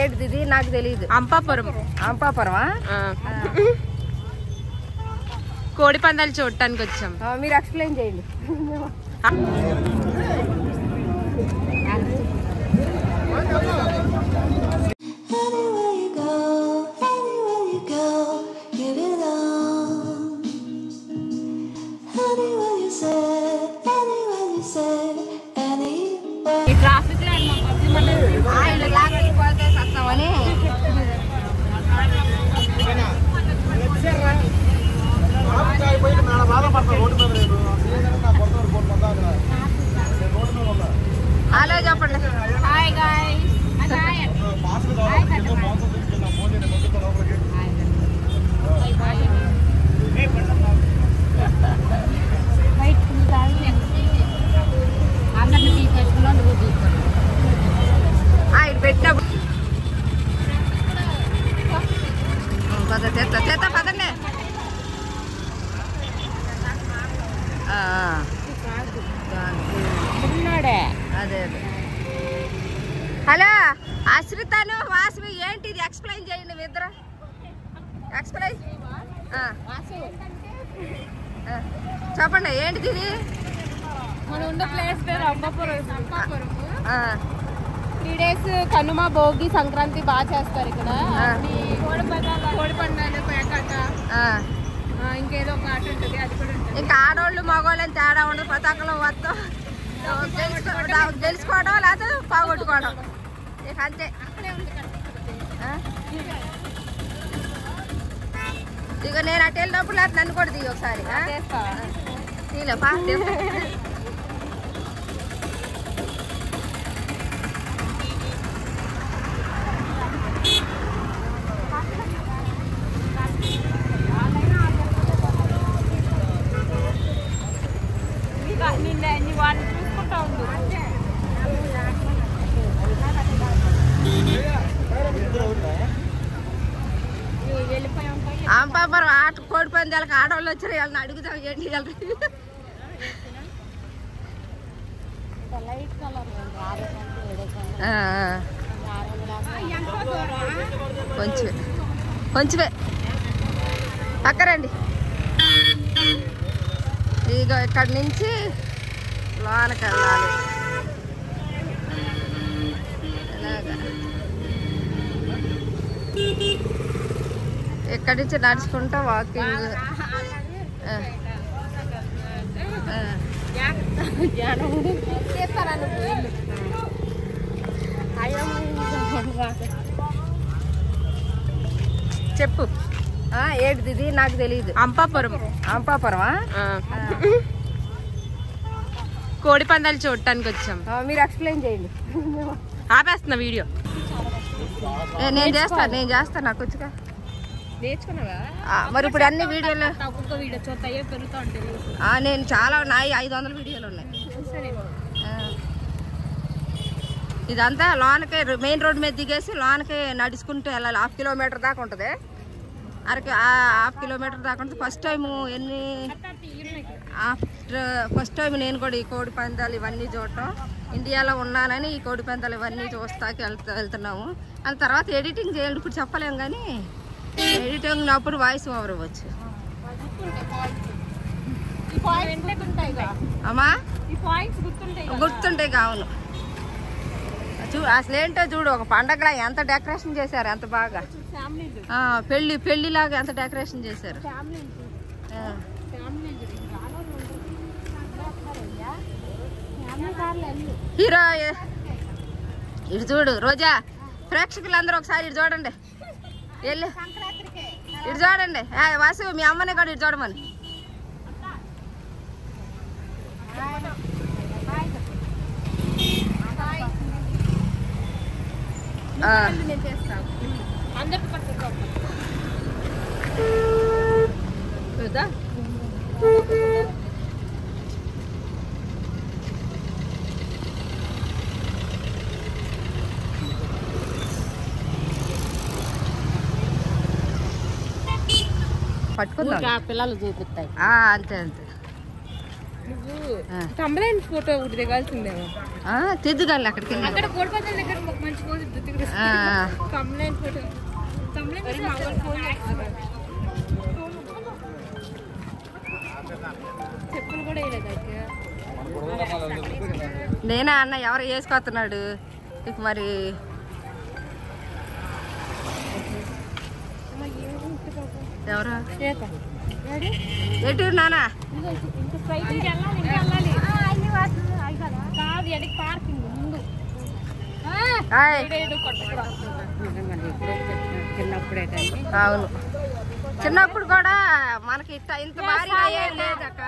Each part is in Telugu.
ఏంటిది నాకు తెలియదు. అంపాపురమా? కోడి పందాలు చూడటానికి వచ్చాం. మీరు ఎక్స్ప్లెయిన్ చేయండి. ట్రాఫిక్ లాగలిపోతే సత్తామని హలో చెప్పండి. Hi guys. ఇది పెట్టినప్పుడు చేత పదండి. అదే హలో అశ్రితను వాసవి ఏంటిది ఎక్స్ప్లెయిన్ చేయండి మీ ఇద్దరు. ఎక్స్ప్లెయిన్ చెప్పండి ఏంటిది ఇది? మనం ఉన్న ప్లేస్ పేరు అంబాపురం. 3 days కనుమ, భోగి, సంక్రాంతి బాగా చేస్తారు ఇక్కడ. కోడి పందాలు, పేకాట, ఇంకేదో ఒక ఆట ఉంటుంది, అది కూడా ఉంటుంది. ఇంకా ఆడవాళ్ళు మగవాళ్ళు అని తేడా ఉండదు. పతాకంలో మొత్తం గెలుచుకోవడం లేదా పోగొట్టుకోవడం ఇక అంతే. ఇక నేను అటు వెళ్ళినప్పుడు లేదా నన్ను కూడా దిగి ఒకసారి తీలేపా. చూసుకుంటా ఉండు. అంపాపురం ఆట కోడి పందాలకు ఆడవాళ్ళు వచ్చారు. వాళ్ళని అడుగుతాం ఏంటి కొంచెమే పక్కరండి. ఇక ఇక్కడి నుంచి లోనకి వెళ్ళాలి. ఇలాగా ఇక్కడి నుంచి నడుచుకుంటా వాకింగ్. చెప్పు ఏంటిది నాకు తెలియదు. అంపాపురమా? కోడి పందాలు చూడటానికి వచ్చాం. మీరు ఎక్స్ప్లెయిన్ చేయండి. ఆపేస్తున్నా వీడియో. నేను చేస్తా నాకు వచ్చుగా. నేర్చుకున్నావా? మరి ఇప్పుడు అన్ని వీడియోలు ఒక్కొక్క వీడియో చూస్తాయో పెరుగుతూ ఉంటుంది. నేను చాలా ఉన్నాయి, 500 వీడియోలు ఉన్నాయి. ఇదంతా లోనకే మెయిన్ రోడ్ మీద దిగేసి లోనకే నడుచుకుంటూ వెళ్ళాలి. 1/2 కిలోమీటర్ దాకా ఉంటుంది. 1/2 కిలోమీటర్ దాకా ఉంటుంది. ఫస్ట్ టైం నేను కూడా ఈ కోడి పందాలు ఇవన్నీ చూడటం. ఇండియాలో ఉన్నానని ఈ కోడి పందాలు ఇవన్నీ చూస్తాకి వెళ్తున్నాము. ఆ తర్వాత ఎడిటింగ్ చేయాలి. ఇప్పుడు చెప్పలేము కానీ ఎడిటింగ్ అప్పుడు వాయిస్ ఓవర్ ఇవ్వచ్చు. అమ్మా గుర్తుంటాయి కావును. అసలు ఏంటో చూడు, ఒక పండగలా ఎంత డెకరేషన్ చేశారు, ఎంత బాగా పెళ్లిలాగా ఎంత డెకరేషన్ చేశారు. హీరో ఇటు చూడు రోజా. ప్రేక్షకులందరూ ఒకసారి ఇటు చూడండి. వెళ్ళి ఇటు చూడండి. వాసు మీ అమ్మని కూడా ఇటు చూడమని. పట్టుకుందా పిల్లలు చూపిస్తాయి. అంతే అంతే. నువ్వు కంప్లైంట్ ఫోటో ఒకటి దిగాల్సిందేమో. తెద్దుగాలి అక్కడికి అక్కడ కోడి పందాల దగ్గర మంచి పోజు కంప్లైంట్ ఫోటో చెప్పులు కూడా వేయలేదు. నేనే అన్న ఎవరు వేసుకొస్తున్నాడు ఇక మరి ఎవరు ఎటు నానా అవును చిన్నప్పుడు కూడా మనకి ఇంత భారీగా ఏం లేదక్క.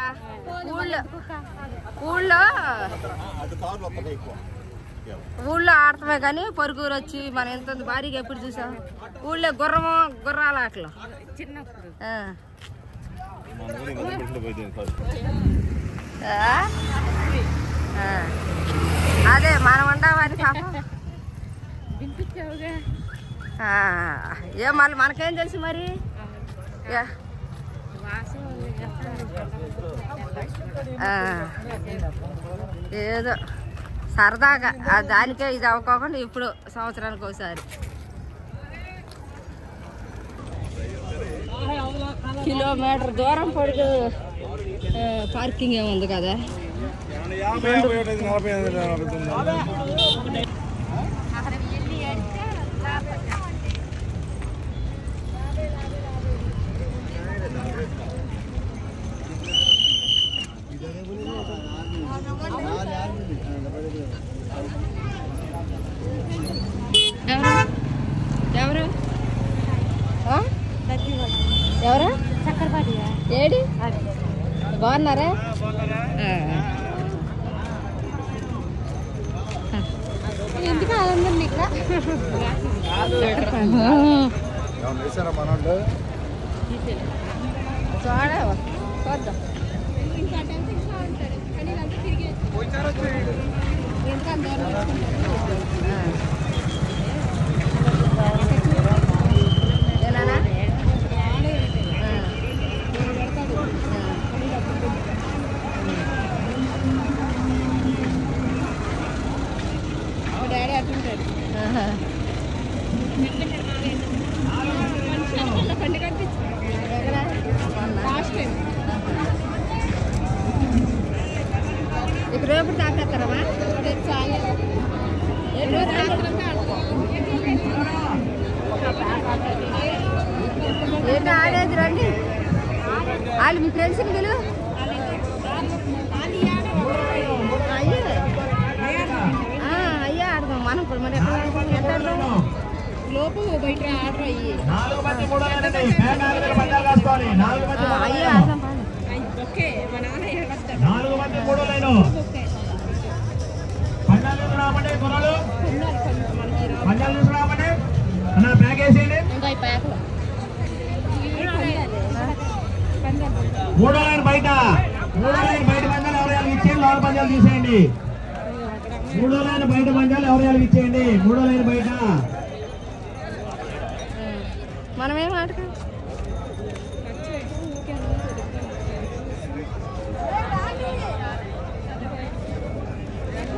ఊళ్ళో ఆడతామే కానీ పొరుగురు వచ్చి మనం ఎంత భారీగా ఎప్పుడు చూసాం. ఊళ్ళో గుర్రాల ఆటలు చిన్నప్పుడు. అదే మనం ఉండవని పాపం ఏ మళ్ళీ మనకేం తెలుసు మరి. ఏదో సరదాగా దానికే ఇది అవ్వకోకుండా ఇప్పుడు సంవత్సరానికి ఒకసారి కిలోమీటర్ దూరం పొడుగు పార్కింగ్ ఏముంది కదా. ఎవరు ఎవరు చక్కరపాటి ఏడి బాగున్నారా? ఎందుకు ఆనందం మీకు చూడవా చూద్దాం. డాడీ అట్లుంటాడు. ఇక రేపు తాకేస్తారమ్మా. ఏంటి ఆడేది రండి. వాళ్ళు మీ ఫ్రెండ్స్ని పిలు. అయ్యా ఆడదాం మనం ఇప్పుడు మరి ఎట్లా ఆడదాం. లోపు బయట ఆడరు అయ్యి అయ్యే ఆడదాం. మూడో లైన్ బయట పందాలు ఎవరు ఇచ్చేయండి. లోపల పందాలు తీసేయండి. మూడో లైన్ బయట పందాలు ఎవరు ఇచ్చేయండి. మూడో లైన్ బయట మనమేం ఆడుకో.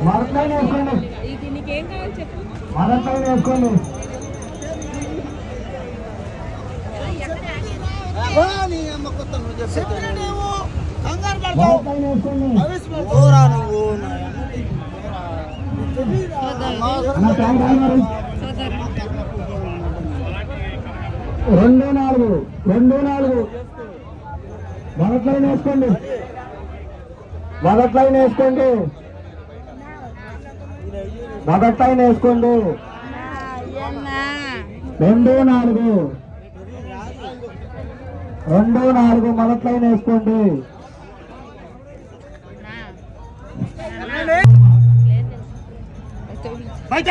మరొకలైన వేసుకోండి. నీకేం కావాలి చెప్పు. మరొకలైన వేసుకోండి. రెండు నాలుగు మొదట్లైన వేసుకోండి. మొదట్లైన వేసుకోండి. రెండు నాలుగు మొదట్లైన వేసుకోండి. బయట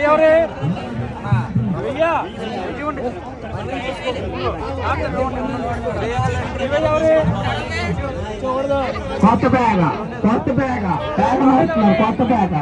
ఎవరే కొత్త బ్యాగ్ మారుతున్నారు. కొత్త బ్యాగ్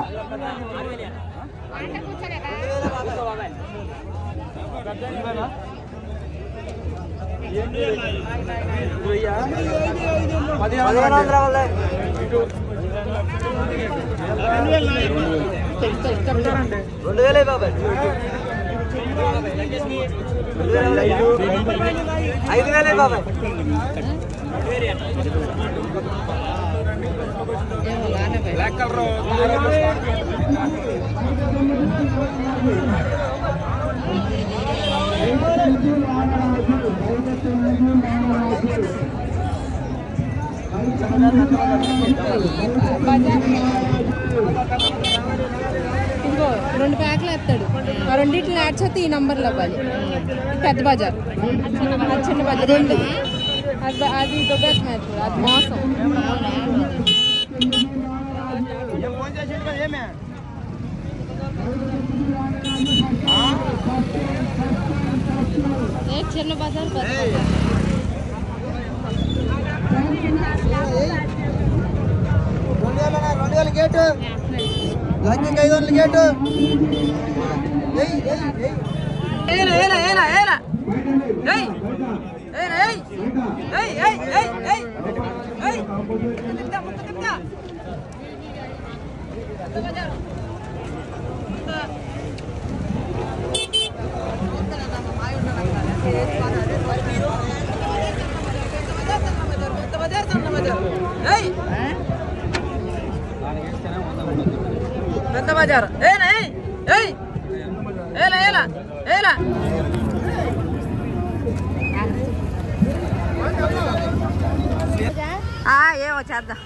ఇంకో 2 ప్యాక్లు వేస్తాడు. ఆ రెండింటిని యాడ్ చేస్తే ఈ నంబర్లో అవ్వాలి. పెద్ద బజార్, అది చిన్న బజార్, అది దొబ్బేస్తున్నాయి. అది మోసం. చిన్న బజార్ గేటు లంకింగ్ 500 గేటు పెద్ద బజార్ ఏమో చేద్దాం.